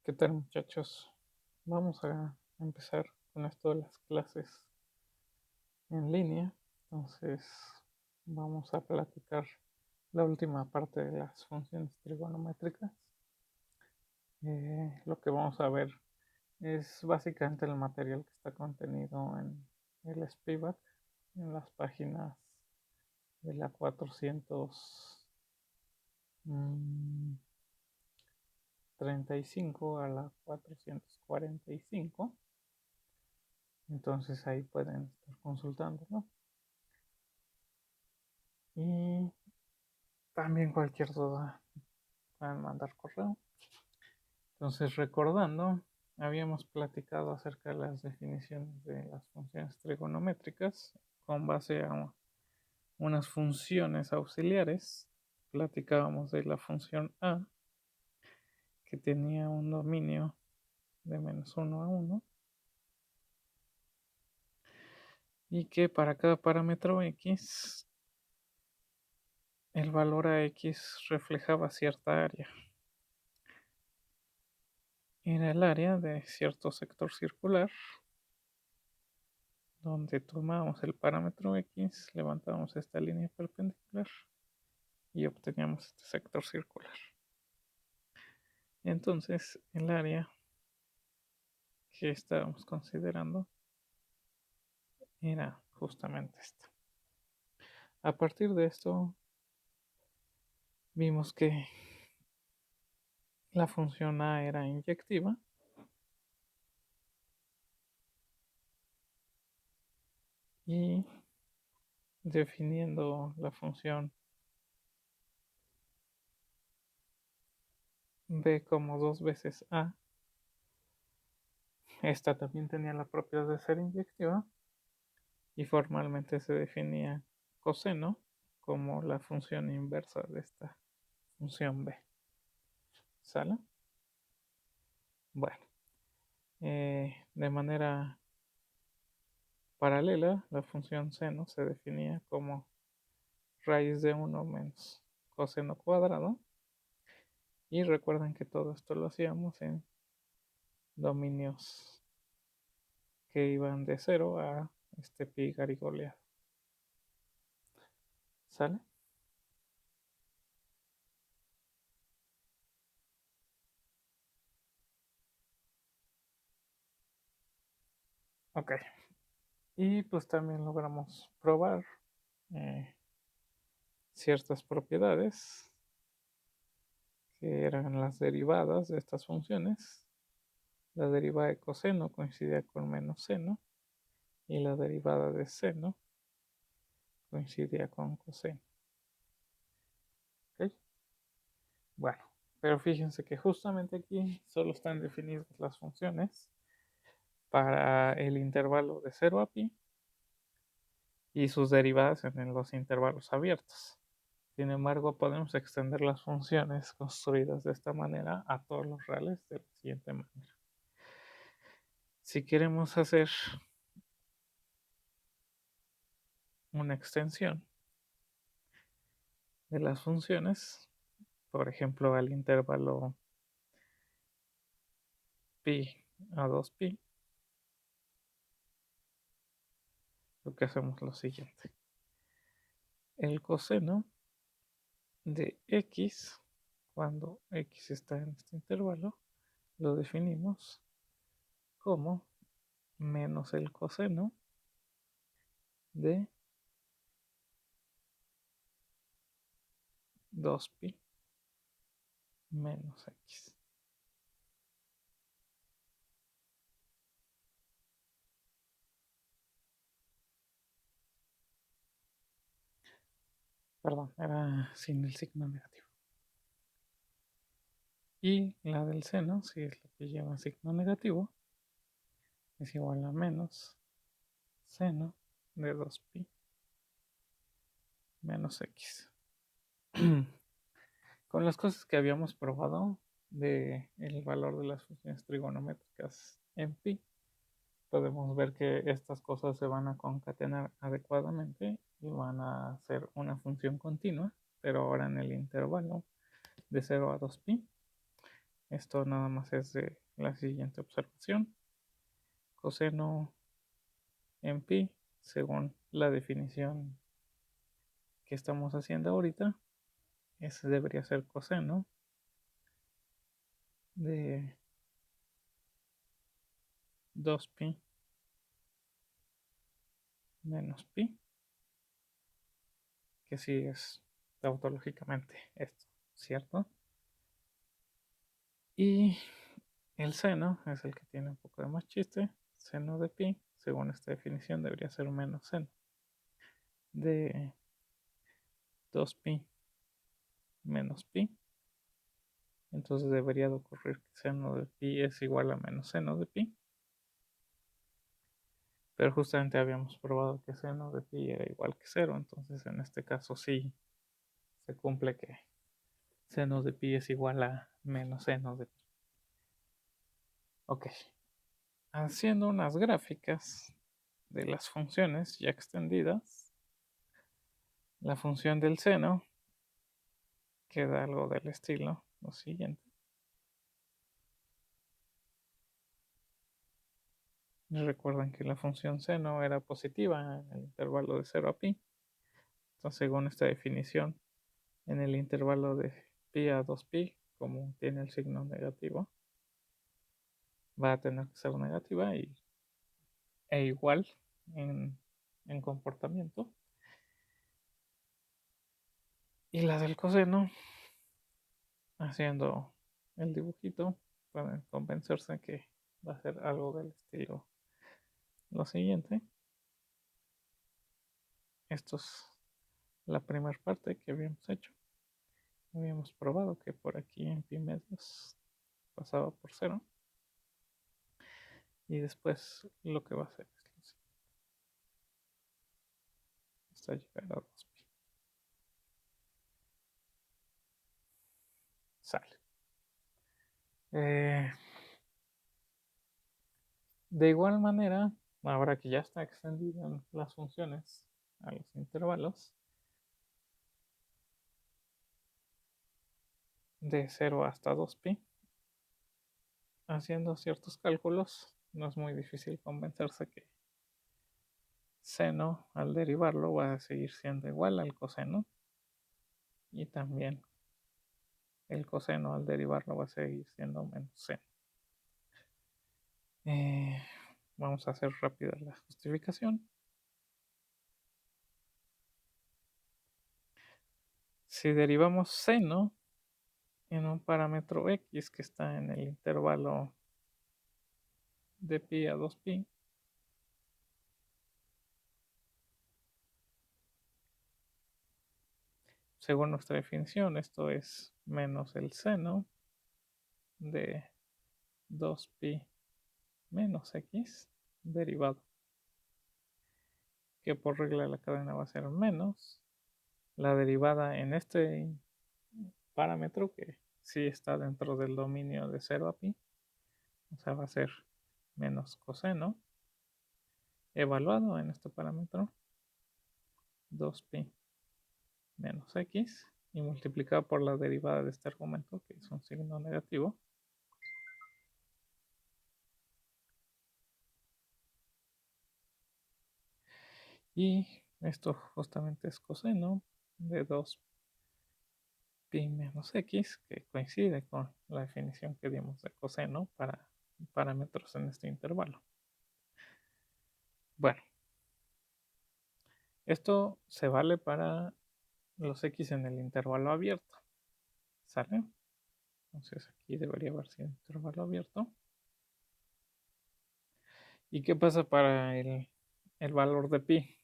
¿Qué tal, muchachos? Vamos a empezar con esto de las clases en línea. Entonces, vamos a platicar la última parte de las funciones trigonométricas. Lo que vamos a ver es básicamente el material que está contenido en el Spivak, en las páginas de la 435 a la 445. Entonces ahí pueden estar consultando, ¿no? Y también cualquier duda pueden mandar correo. Entonces, recordando, habíamos platicado acerca de las definiciones de las funciones trigonométricas con base a unas funciones auxiliares. Platicábamos de la función A, que tenía un dominio de -1 a 1, y que para cada parámetro X, el valor a X reflejaba cierta área. Era el área de cierto sector circular, donde tomamos el parámetro X, levantamos esta línea perpendicular y obteníamos este sector circular. Entonces, el área que estábamos considerando era justamente esta. A partir de esto, vimos que la función A era inyectiva y definiendo la función B como 2 veces A, esta también tenía la propiedad de ser inyectiva y formalmente se definía coseno como la función inversa de esta función B. ¿Sale? Bueno, de manera paralela, la función seno se definía como raíz de 1 menos coseno cuadrado. Y recuerden que todo esto lo hacíamos en dominios que iban de 0 a este pi garigoleado. ¿Sale? Ok. Y pues también logramos probar eh, ciertas propiedades que eran las derivadas de estas funciones. La derivada de coseno coincidía con menos seno y la derivada de seno coincidía con coseno. ¿Ok? Bueno, pero fíjense que justamente aquí solo están definidas las funciones para el intervalo de 0 a pi y sus derivadas en los intervalos abiertos. Sin embargo, podemos extender las funciones construidas de esta manera a todos los reales de la siguiente manera. Si queremos hacer una extensión de las funciones, por ejemplo, al intervalo pi a 2pi, lo que hacemos es lo siguiente. El coseno de x, cuando x está en este intervalo, lo definimos como menos el coseno de 2pi menos x. Perdón, era sin el signo negativo. Y la del seno, si es la que lleva signo negativo, es igual a menos seno de 2pi menos x. Con las cosas que habíamos probado de el valor de las funciones trigonométricas en pi, podemos ver que estas cosas se van a concatenar adecuadamente y van a ser una función continua, pero ahora en el intervalo de 0 a 2pi. Esto nada más es de la siguiente observación. Coseno en pi, según la definición que estamos haciendo ahorita, ese debería ser coseno de 2pi menos pi, que sí es tautológicamente esto, ¿cierto? Y el seno es el que tiene un poco de más chiste. Seno de pi, según esta definición, debería ser menos seno de 2pi menos pi. Entonces debería de ocurrir que seno de pi es igual a menos seno de pi. Pero justamente habíamos probado que seno de pi era igual que cero. Entonces en este caso sí se cumple que seno de pi es igual a menos seno de pi. Ok. Haciendo unas gráficas de las funciones ya extendidas, la función del seno queda algo del estilo lo siguiente. Recuerden que la función seno era positiva en el intervalo de 0 a pi. Entonces, según esta definición, en el intervalo de pi a 2pi, como tiene el signo negativo, va a tener que ser negativa e igual en comportamiento. Y la del coseno, haciendo el dibujito, pueden convencerse que va a ser algo del estilo lo siguiente. Esto es la primera parte que habíamos hecho. Habíamos probado que por aquí en pi medios pasaba por 0. Y después lo que va a hacer es hasta llegar a 2pi. Sale. De igual manera, ahora que ya está extendido las funciones a los intervalos de 0 hasta 2pi, haciendo ciertos cálculos, no es muy difícil convencerse que seno al derivarlo va a seguir siendo igual al coseno, y también el coseno al derivarlo va a seguir siendo menos seno. Vamos a hacer rápida la justificación. Si derivamos seno en un parámetro x que está en el intervalo de pi a 2pi, según nuestra definición, esto es menos el seno de 2pi menos x derivado, que por regla de la cadena va a ser menos la derivada en este parámetro que sí está dentro del dominio de 0 a pi, o sea, va a ser menos coseno evaluado en este parámetro 2pi menos x y multiplicado por la derivada de este argumento, que es un signo negativo. Y esto justamente es coseno de 2pi menos x, que coincide con la definición que dimos de coseno para parámetros en este intervalo. Bueno, esto se vale para los x en el intervalo abierto. ¿Sale? Entonces aquí debería haber sido intervalo abierto. ¿Y qué pasa para el valor de pi?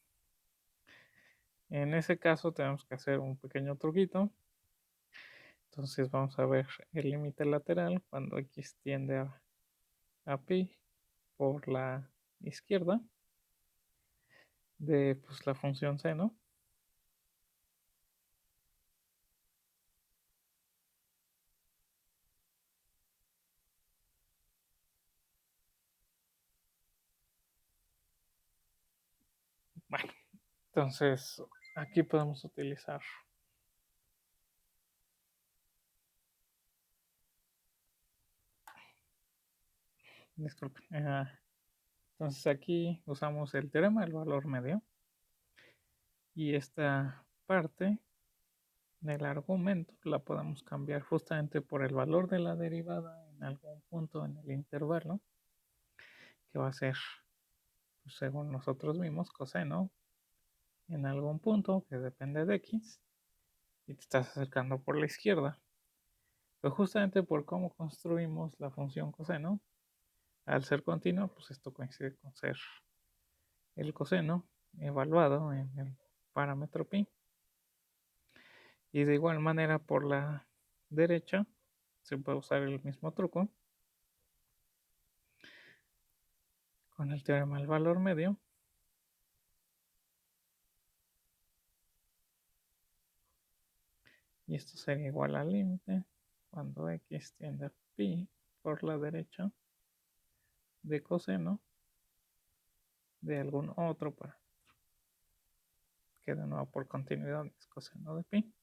En ese caso tenemos que hacer un pequeño truquito. Entonces vamos a ver el límite lateral cuando x tiende a pi por la izquierda de pues, la función seno. Bueno, entonces aquí podemos utilizar Disculpen. Entonces aquí usamos el teorema del valor medio y esta parte del argumento la podemos cambiar justamente por el valor de la derivada en algún punto en el intervalo, que va a ser, pues, según nosotros mismos, coseno en algún punto que depende de x y te estás acercando por la izquierda. Pero justamente por cómo construimos la función coseno, al ser continua, pues esto coincide con ser el coseno evaluado en el parámetro pi. Y de igual manera por la derecha se puede usar el mismo truco con el teorema del valor medio. Y esto sería igual al límite cuando x tiende a pi por la derecha de coseno de algún otro parámetro, que de nuevo por continuidad es coseno de pi.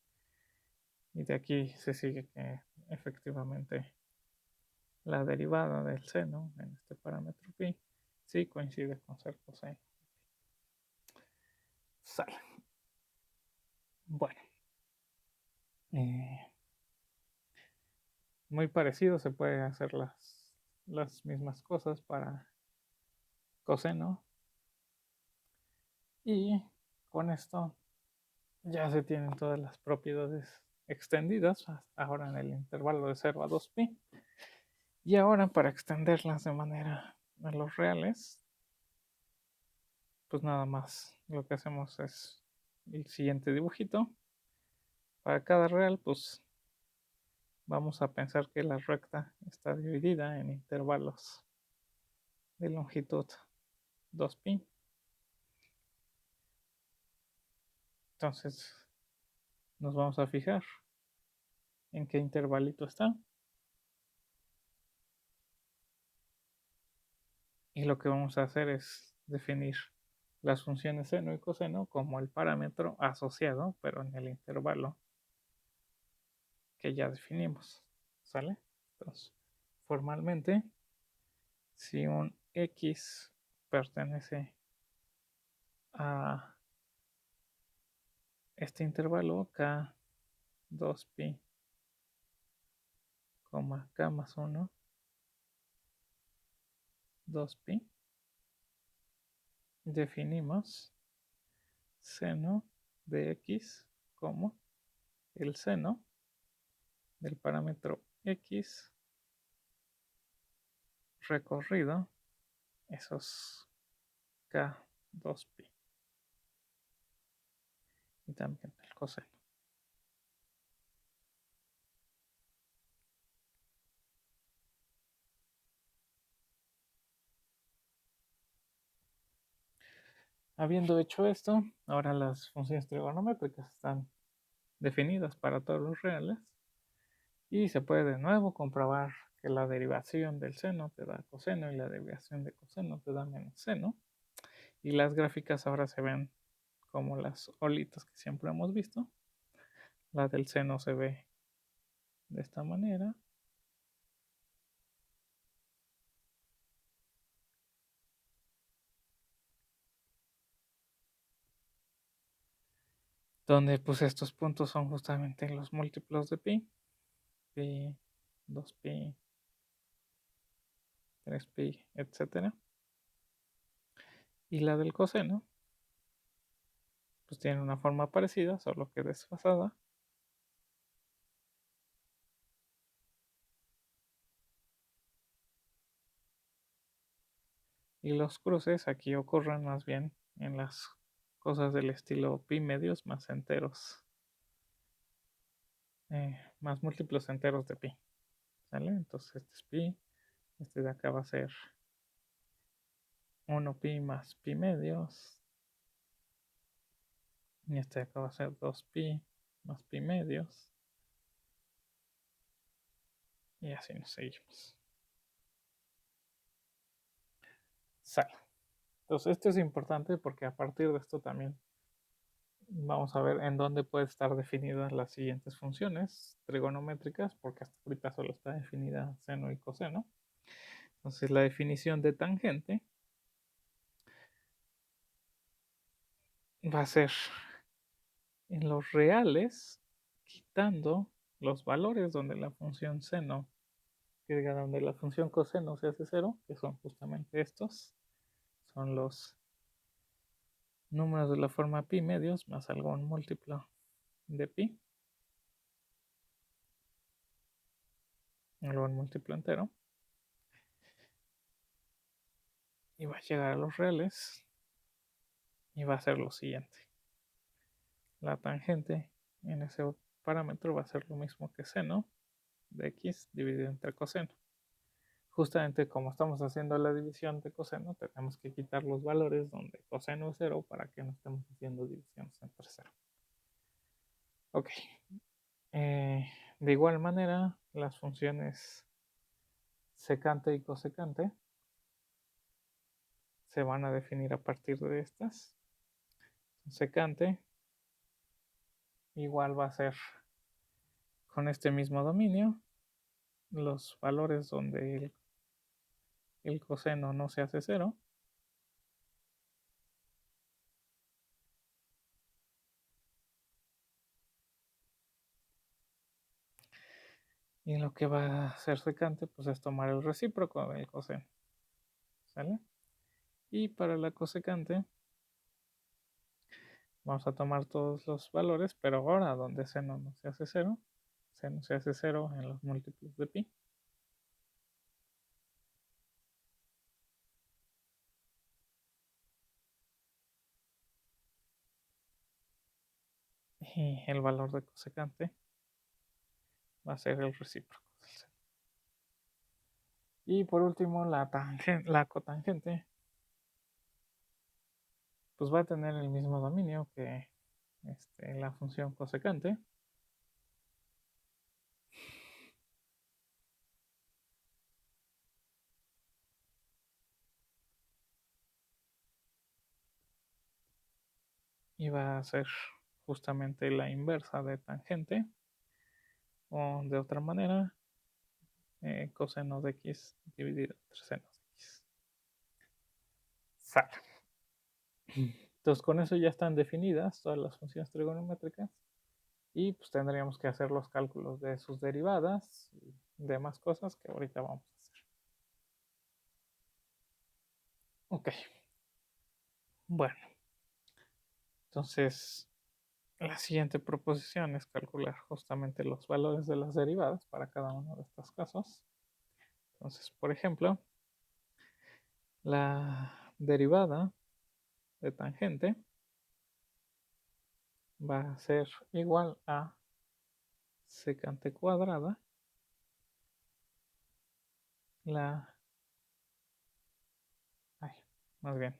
Y de aquí se sigue que efectivamente la derivada del seno en este parámetro pi sí coincide con ser coseno. Sale. Bueno, muy parecido, se puede hacer las mismas cosas para coseno. Y con esto ya se tienen todas las propiedades extendidas, ahora en el intervalo de 0 a 2pi. Y ahora para extenderlas de manera a los reales, pues nada más lo que hacemos es el siguiente dibujito. Para cada real, pues vamos a pensar que la recta está dividida en intervalos de longitud 2pi. Entonces nos vamos a fijar en qué intervalito está. Y lo que vamos a hacer es definir las funciones seno y coseno como el parámetro asociado, pero en el intervalo que ya definimos. ¿Sale? Entonces, formalmente, si un x pertenece a este intervalo k 2pi, k más 1, 2pi, definimos seno de x como el seno del parámetro x recorrido esos k2pi y también el coseno. Habiendo hecho esto, ahora las funciones trigonométricas están definidas para todos los reales y se puede de nuevo comprobar que la derivación del seno te da coseno y la derivación de coseno te da menos seno. Y las gráficas ahora se ven como las olitas que siempre hemos visto. La del seno se ve de esta manera. Donde pues estos puntos son justamente los múltiplos de pi. Pi, 2pi, 3pi, etcétera. Y la del coseno pues tiene una forma parecida, solo que desfasada. Y los cruces aquí ocurren más bien en las cosas del estilo pi medios más enteros, más múltiplos enteros de pi. ¿Sale? Entonces este es pi, este de acá va a ser 1 pi más pi medios, y este de acá va a ser 2 pi más pi medios, y así nos seguimos. Sale. Entonces esto es importante porque a partir de esto también vamos a ver en dónde pueden estar definidas las siguientes funciones trigonométricas, porque hasta ahorita solo está definida seno y coseno. Entonces la definición de tangente va a ser en los reales, quitando los valores donde la función seno, que diga donde la función coseno se hace cero, que son justamente estos, son los números de la forma pi medios más algún múltiplo de pi, algún múltiplo entero, y va a llegar a los reales y va a ser lo siguiente. La tangente en ese parámetro va a ser lo mismo que seno de x dividido entre coseno. Justamente como estamos haciendo la división de coseno, tenemos que quitar los valores donde coseno es 0 para que no estemos haciendo divisiones entre 0. Ok. De igual manera, las funciones secante y cosecante se van a definir a partir de estas. Secante igual va a ser con este mismo dominio los valores donde el coseno no se hace 0. Y lo que va a ser secante pues es tomar el recíproco del coseno. ¿Sale? Y para la cosecante vamos a tomar todos los valores, pero ahora donde seno no se hace 0, seno se hace 0 en los múltiplos de pi. Y el valor de cosecante va a ser el recíproco del seno. Y por último, la cotangente pues va a tener el mismo dominio que la función cosecante. Y va a ser justamente la inversa de tangente. O de otra manera, coseno de x dividido entre seno de x. Sale. Entonces con eso ya están definidas todas las funciones trigonométricas y pues tendríamos que hacer los cálculos de sus derivadas y demás cosas que ahorita vamos a hacer. Ok, bueno, entonces la siguiente proposición es calcular justamente los valores de las derivadas para cada uno de estos casos. Entonces, por ejemplo, la derivada de tangente va a ser igual a secante cuadrada, la, ay, más bien,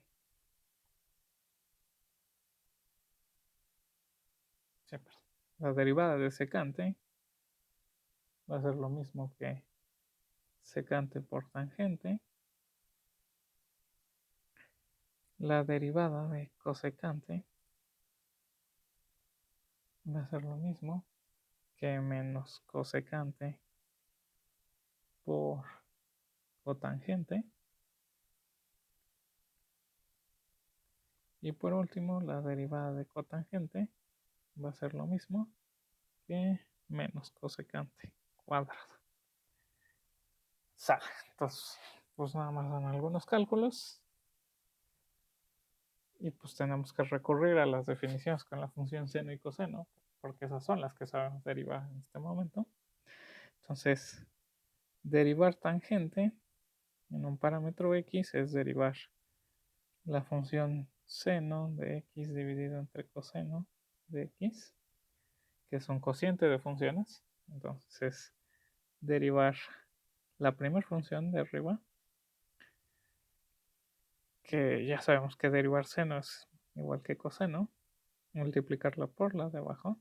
sí, perdón. La derivada de secante va a ser lo mismo que secante por tangente. La derivada de cosecante va a ser lo mismo que menos cosecante por cotangente. Y por último, la derivada de cotangente va a ser lo mismo que menos cosecante cuadrado. Sale. Entonces, pues nada más dan algunos cálculos. Y pues tenemos que recurrir a las definiciones con la función seno y coseno, porque esas son las que sabemos derivar en este momento. Entonces, derivar tangente en un parámetro x es derivar la función seno de x dividido entre coseno de x, que es un cociente de funciones. Entonces es derivar la primera función de arriba, que ya sabemos que derivar seno es igual que coseno, multiplicarla por la de abajo.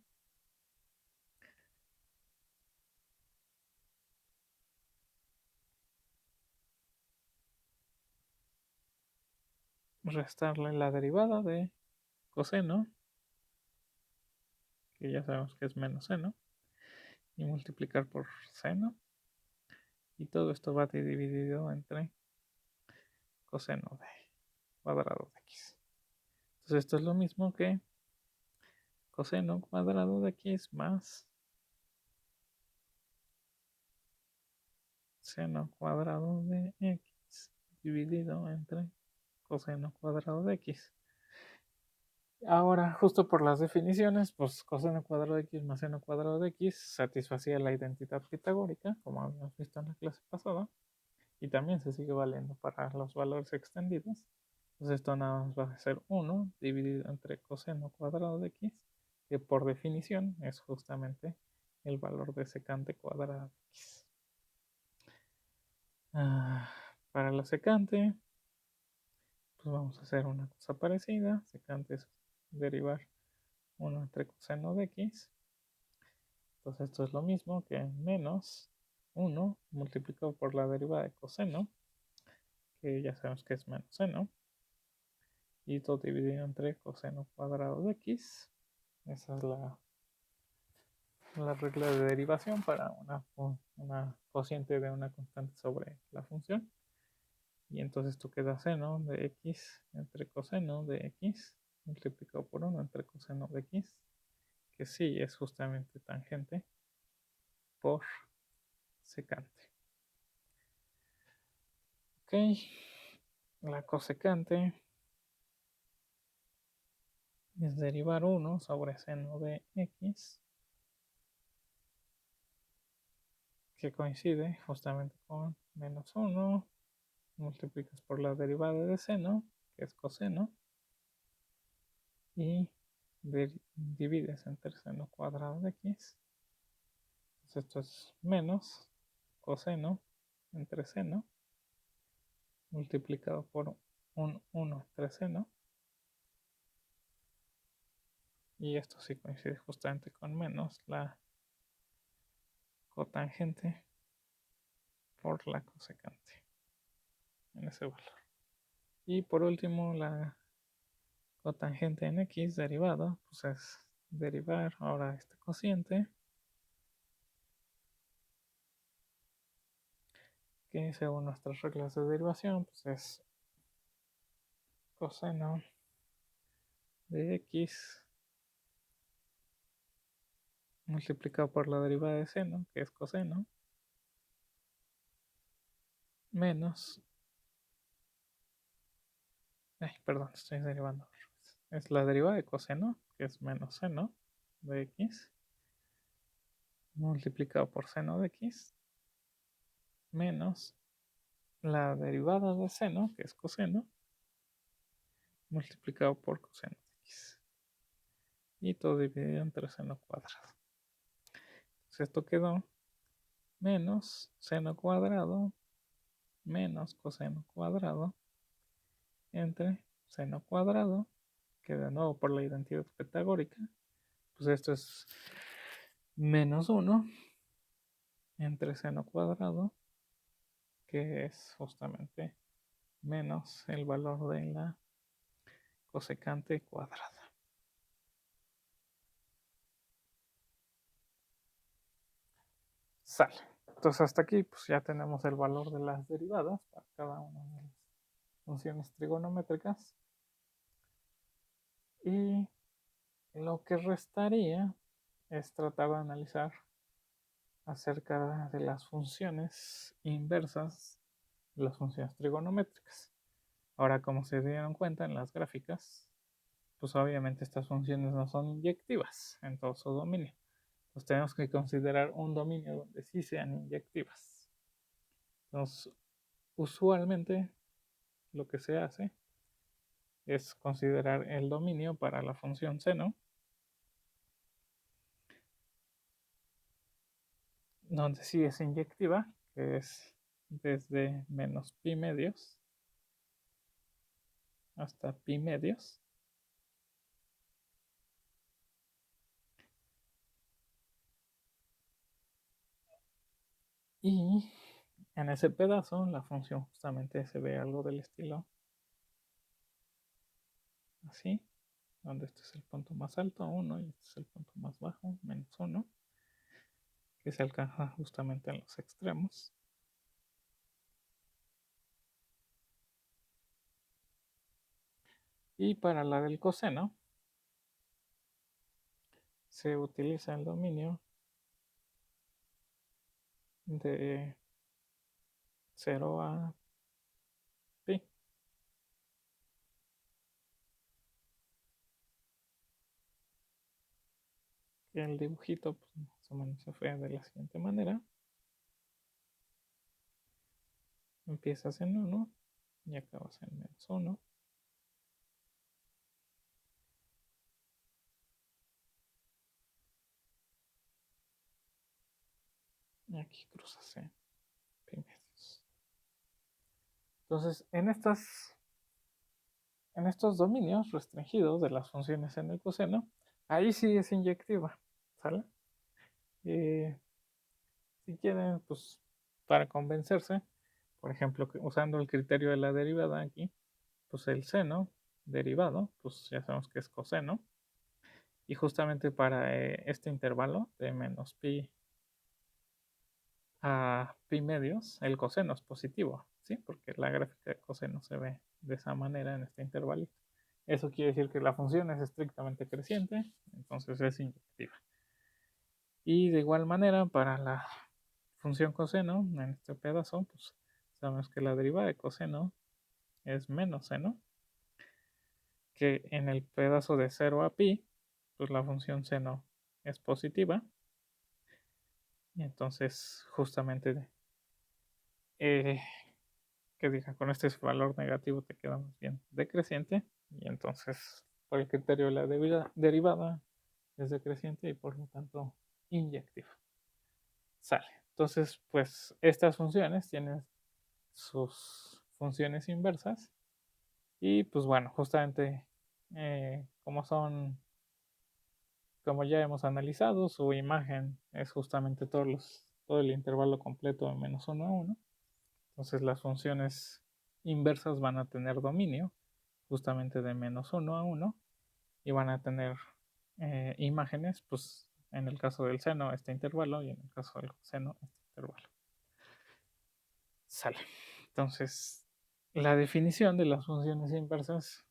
Restarle la derivada de coseno, que ya sabemos que es menos seno, y multiplicar por seno. Y todo esto va dividido entre coseno de cuadrado de x. Entonces esto es lo mismo que coseno cuadrado de x más seno cuadrado de x dividido entre coseno cuadrado de x. Ahora, justo por las definiciones, pues coseno cuadrado de x más seno cuadrado de x satisfacía la identidad pitagórica, como habíamos visto en la clase pasada, y también se sigue valiendo para los valores extendidos. Entonces esto nada más va a ser 1 dividido entre coseno cuadrado de x, que por definición es justamente el valor de secante cuadrado de x. Para la secante, pues vamos a hacer una cosa parecida. Secante es derivar 1 entre coseno de x. Entonces esto es lo mismo que menos 1 multiplicado por la derivada de coseno, que ya sabemos que es menos seno, y todo dividido entre coseno cuadrado de x. Esa es la regla de derivación para una cociente de una constante sobre la función. Y entonces esto queda seno de x entre coseno de x multiplicado por 1 entre coseno de x, que sí es justamente tangente por secante. Ok, la cosecante es derivar 1 sobre seno de x, que coincide justamente con menos 1, multiplicas por la derivada de seno, que es coseno, y divides entre seno cuadrado de x. Entonces esto es menos coseno entre seno, multiplicado por un 1 entre seno. Y esto sí coincide justamente con menos la cotangente por la cosecante en ese valor. Y por último, la cotangente en x derivado, pues es derivar ahora este cociente, que según nuestras reglas de derivación, pues es coseno de x multiplicado por la derivada de seno, que es coseno, menos, perdón, estoy derivando. Es la derivada de coseno, que es menos seno de x, multiplicado por seno de x, menos la derivada de seno, que es coseno, multiplicado por coseno de x. Y todo dividido entre seno cuadrado. Entonces esto quedó menos seno cuadrado menos coseno cuadrado entre seno cuadrado, que de nuevo por la identidad pitagórica, pues esto es menos 1 entre seno cuadrado, que es justamente menos el valor de la cosecante cuadrada. Sale. Entonces hasta aquí pues ya tenemos el valor de las derivadas para cada una de las funciones trigonométricas. Y lo que restaría es tratar de analizar acerca de las funciones inversas de las funciones trigonométricas. Ahora, como se dieron cuenta en las gráficas, pues obviamente estas funciones no son inyectivas en todo su dominio. Pues tenemos que considerar un dominio donde sí sean inyectivas. Entonces, usualmente lo que se hace es considerar el dominio para la función seno, donde sí es inyectiva, que es desde menos pi medios hasta pi medios. Y en ese pedazo la función justamente se ve algo del estilo así, donde este es el punto más alto, 1, y este es el punto más bajo, menos 1, que se alcanza justamente en los extremos. Y para la del coseno se utiliza el dominio de 0 a pi. El dibujito pues, más o menos se fue de la siguiente manera. Empiezas en 1 y acabas en -1. Y aquí cruzas en pi medios. Entonces, en estos dominios restringidos de las funciones en el coseno, ahí sí es inyectiva, ¿sale? Eh, si quieren, pues para convencerse, por ejemplo, usando el criterio de la derivada aquí, pues el seno derivado, pues ya sabemos que es coseno, y justamente para este intervalo de menos pi a pi medios, el coseno es positivo, ¿sí? Porque la gráfica de coseno se ve de esa manera en este intervalo. Eso quiere decir que la función es estrictamente creciente, entonces es inyectiva. Y de igual manera, para la función coseno, en este pedazo, pues sabemos que la derivada de coseno es menos seno, que en el pedazo de 0 a pi, pues la función seno es positiva. Y entonces, justamente, eh, que diga, con este valor negativo te quedamos bien decreciente. Y entonces, por el criterio de la derivada, es decreciente y por lo tanto inyectiva. Sale. Entonces, pues estas funciones tienen sus funciones inversas y pues bueno, justamente como ya hemos analizado, su imagen es justamente todo el intervalo completo de -1 a 1. Entonces las funciones inversas van a tener dominio justamente de -1 a 1 y van a tener imágenes, pues en el caso del seno este intervalo y en el caso del coseno este intervalo. Sale. Entonces, la definición de las funciones inversas,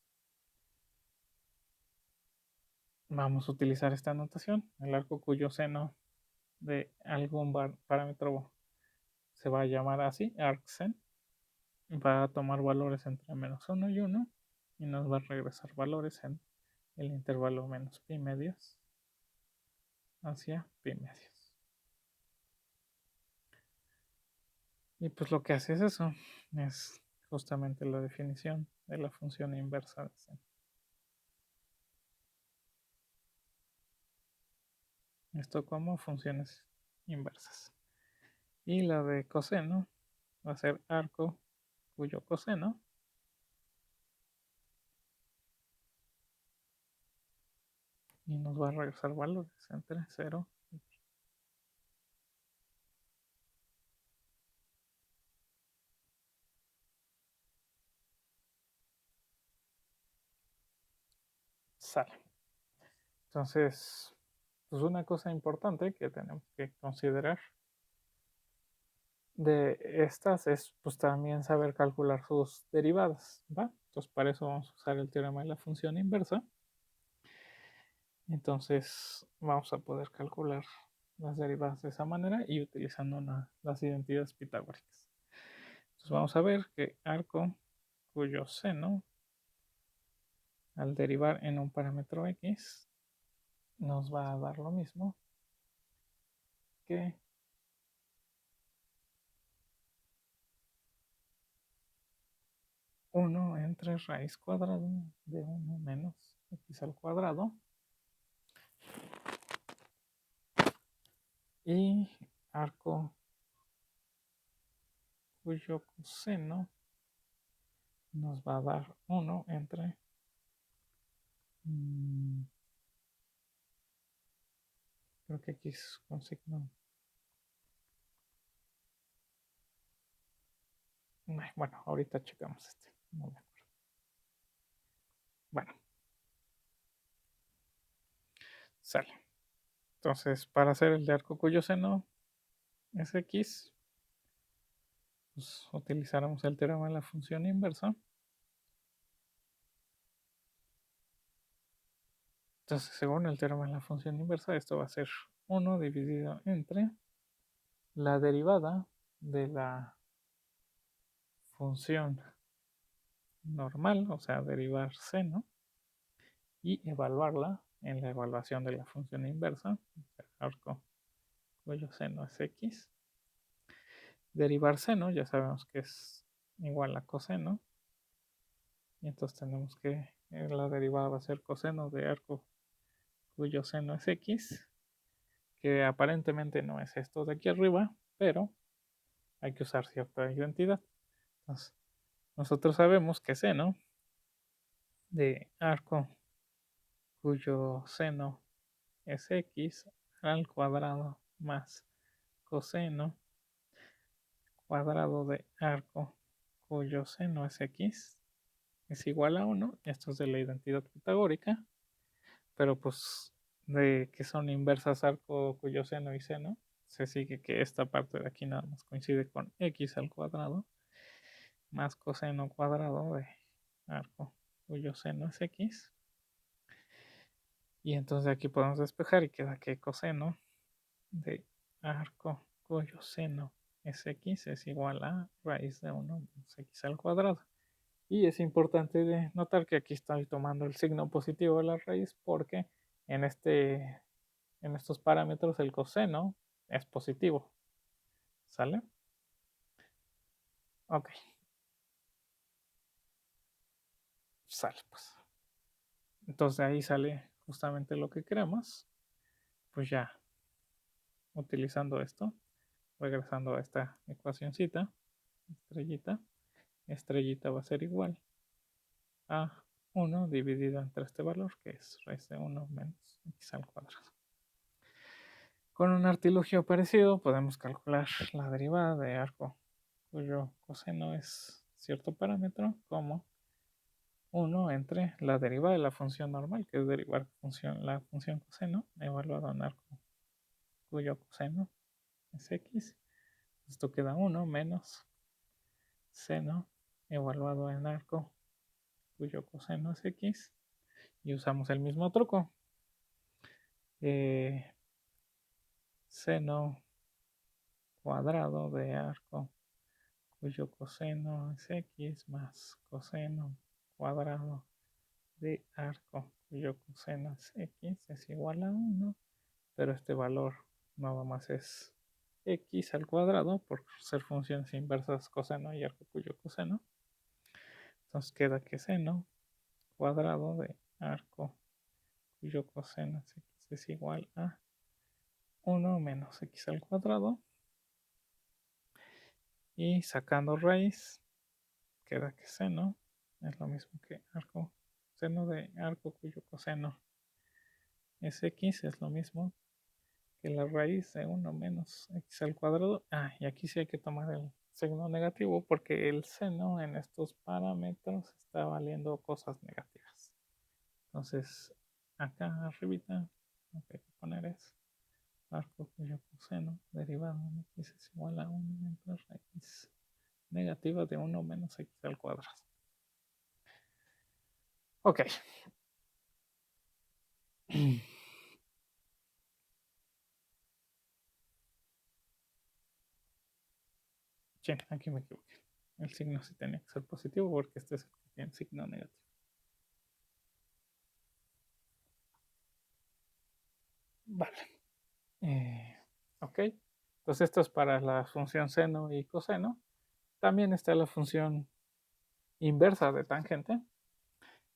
vamos a utilizar esta notación. El arco cuyo seno de algún parámetro se va a llamar así, arcsen, va a tomar valores entre -1 y 1 y nos va a regresar valores en el intervalo menos pi medios hacia pi medios. Y pues lo que hace es eso, es justamente la definición de la función inversa de seno. Esto como funciones inversas. Y la de coseno va a ser arco cuyo coseno y nos va a regresar valores entre 0 y pi. Sale. Entonces, pues una cosa importante que tenemos que considerar de estas es pues también saber calcular sus derivadas, ¿va? Entonces para eso vamos a usar el teorema de la función inversa. Entonces vamos a poder calcular las derivadas de esa manera y utilizando las identidades pitagóricas. Entonces vamos a ver que arco cuyo seno al derivar en un parámetro x nos va a dar lo mismo que 1 entre raíz cuadrada de 1 menos x al cuadrado y arco cuyo coseno nos va a dar 1 entre creo que x con signo. Bueno, ahorita checamos este. No me acuerdo. Bueno, sale. Entonces, para hacer el de arco cuyo seno es x, pues utilizaremos el teorema de la función inversa. Entonces, según el teorema de la función inversa, esto va a ser 1 dividido entre la derivada de la función normal, o sea, derivar seno, y evaluarla en la evaluación de la función inversa, o sea, arco cuyo seno es x. Derivar seno, ya sabemos que es igual a coseno, y entonces tenemos que la derivada va a ser coseno de arco cuyo seno es x, que aparentemente no es esto de aquí arriba, pero hay que usar cierta identidad. Entonces, nosotros sabemos que seno de arco cuyo seno es x al cuadrado más coseno cuadrado de arco cuyo seno es x es igual a 1. Esto es de la identidad pitagórica, pero pues de que son inversas arco cuyo seno y seno, se sigue que esta parte de aquí nada más coincide con x al cuadrado más coseno cuadrado de arco cuyo seno es x. Y entonces aquí podemos despejar y queda que coseno de arco cuyo seno es x es igual a raíz de 1 menos x al cuadrado. Y es importante notar que aquí estoy tomando el signo positivo de la raíz porque en, en estos parámetros el coseno es positivo. ¿Sale? Ok, sale pues. Entonces ahí sale justamente lo que queremos. Pues ya, utilizando esto, regresando a esta ecuacióncita, estrellita, estrellita va a ser igual a 1 dividido entre este valor, que es raíz de 1 menos x al cuadrado. Con un artilugio parecido podemos calcular la derivada de arco cuyo coseno es cierto parámetro como 1 entre la derivada de la función normal, que es derivar la función coseno, evaluado en arco cuyo coseno es x. Esto queda 1 menos seno evaluado en arco cuyo coseno es x. Y usamos el mismo truco. Seno cuadrado de arco cuyo coseno es x más coseno cuadrado de arco cuyo coseno es x es igual a 1, pero este valor nada más es x al cuadrado por ser funciones inversas coseno y arco cuyo coseno. Entonces queda que seno cuadrado de arco cuyo coseno es x es igual a 1 menos x al cuadrado. Y sacando raíz, queda que seno es lo mismo que arco. Seno de arco cuyo coseno es x es lo mismo que la raíz de 1 menos x al cuadrado. Ah, y aquí sí hay que tomar el signo negativo porque el seno en estos parámetros está valiendo cosas negativas. Entonces, acá arribita lo que hay que poner es arco cuyo coseno derivado de x es igual a 1 entre raíz negativa de 1 menos x al cuadrado. Ok. Sí, aquí me equivoqué. El signo sí tenía que ser positivo porque este es el que tiene signo negativo. Vale. Ok. Entonces esto es para la función seno y coseno. También está la función inversa de tangente.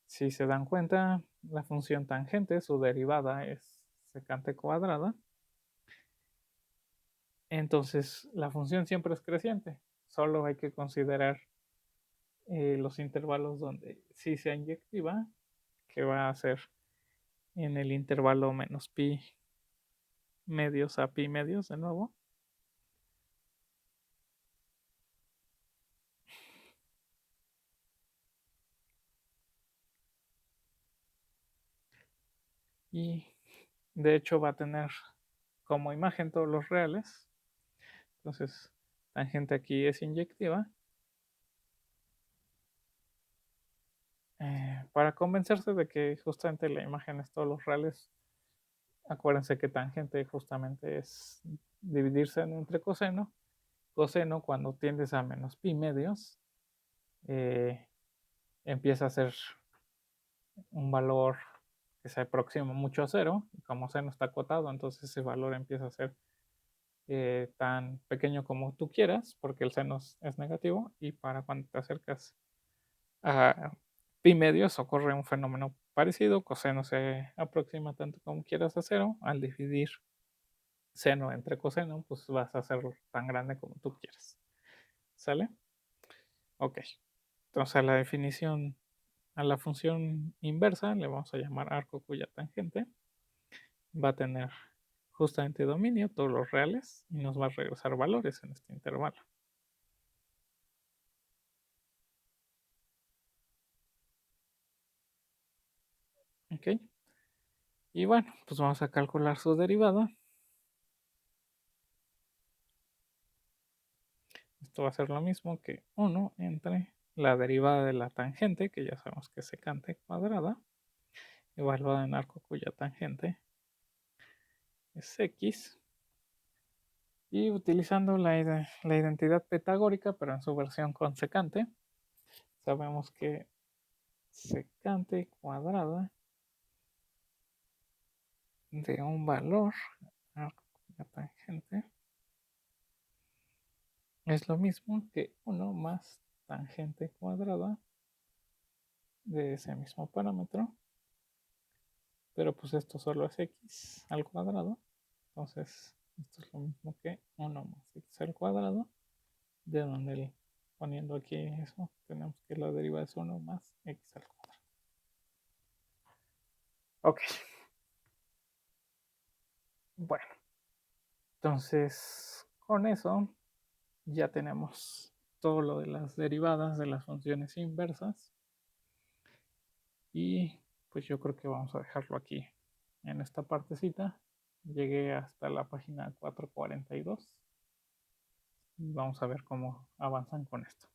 Si se dan cuenta, la función tangente, su derivada es secante cuadrada. Entonces la función siempre es creciente. Solo hay que considerar los intervalos donde sí sea inyectiva, que va a ser en el intervalo menos pi medios a pi medios de nuevo. Y de hecho va a tener como imagen todos los reales. Entonces, tangente aquí es inyectiva. para convencerse de que justamente la imagen es todos los reales, acuérdense que tangente justamente es dividir seno entre coseno. Coseno, cuando tiendes a menos pi medios, eh, empieza a ser un valor que se aproxima mucho a cero. Y como seno está acotado, entonces ese valor empieza a ser tan pequeño como tú quieras, porque el seno es negativo. Y para cuando te acercas a pi medios ocurre un fenómeno parecido. Coseno se aproxima tanto como quieras a cero. Al dividir seno entre coseno, pues vas a hacerlo tan grande como tú quieras. ¿Sale? Ok. Entonces a la definición, a la función inversa le vamos a llamar arco cuya tangente va a tener justamente dominio, todos los reales, y nos va a regresar valores en este intervalo. ¿Ok? Y bueno, pues vamos a calcular su derivada. Esto va a ser lo mismo que 1 entre la derivada de la tangente, que ya sabemos que es secante cuadrada, evaluada en arco cuya tangente es x. Y utilizando la identidad pitagórica, pero en su versión con secante, sabemos que secante cuadrada de un valor arco cuya tangente es lo mismo que 1 más tangente cuadrada de ese mismo parámetro, pero pues esto solo es x al cuadrado, entonces esto es lo mismo que 1 más x al cuadrado, de donde poniendo aquí eso, tenemos que la derivada es 1 más x al cuadrado. Ok, bueno, entonces con eso ya tenemos todo lo de las derivadas de las funciones inversas. Y pues yo creo que vamos a dejarlo aquí en esta partecita. Llegué hasta la página 442 y vamos a ver cómo avanzan con esto.